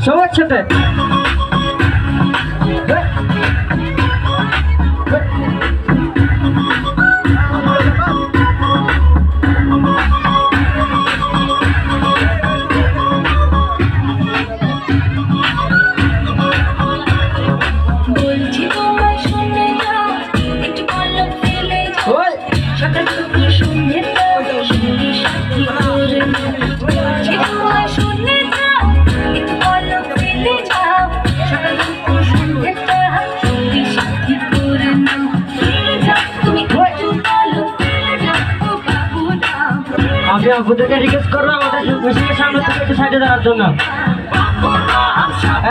সবার সাথে আমি আপনাদেরকে রিকোয়েস্ট করবো আমাদের মেশিনের সামনে থেকে একটু সাইডে দেওয়ার জন্য।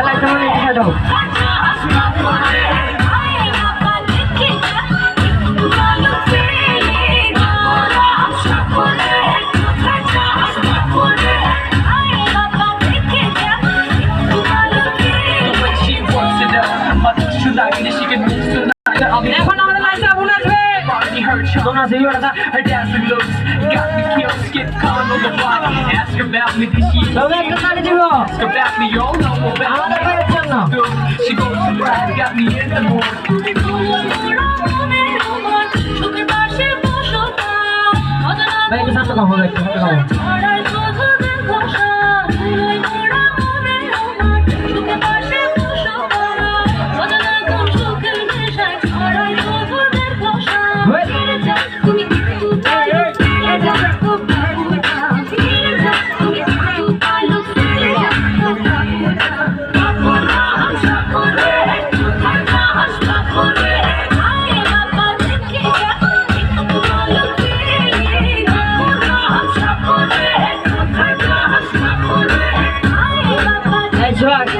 লাইটটা মানে একটু সাইড হোক। এখন আমাদের লাইটে আগুন আসবে। Don't ask you her dancing looks got me killed, skip calling on the block. Ask about me this year. Ask about me, you all know about me. She goes to ride, got me in the mood. Baik, satu kamu lagi, satu kamu.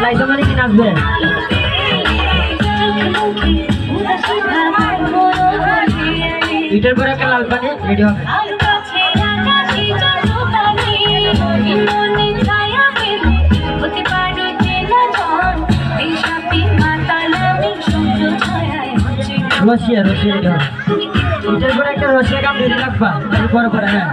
Light মানে কি নাচবে? এটার পরে একটা লাল পানি ready হবে। রসিয়া রসিয়া ready হবে। এটার পরে একটা রসিয়া কাম রেডি রাখবা পরে পরে। হ্যাঁ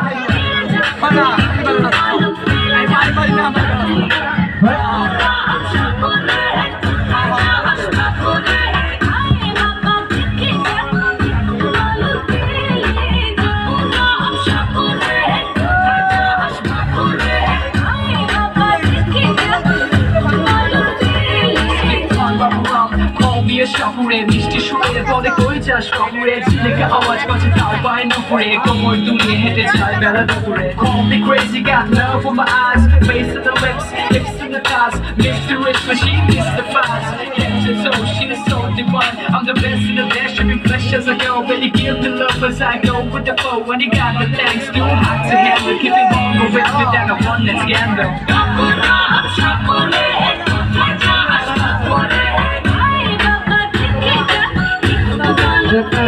শহরে মিষ্টি সুরে পরে কই যাস শহরে ঝিলেকে আওয়াজ করছে তাও পায় নুপুরে কোমর দুলিয়ে হেঁটে যায় বেলা দুপুরে Call me crazy, got love for my eyes, face to the lips, hips to the thighs, Mr. Rich but she mystifies, head to toe she is so divine. I'm the best in the best, shipping flesh as I go, really give the love as I go with the flow. When you got the thanks, too hot to handle, keep it warm, go with me down to one, let's gamble.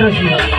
Rossi.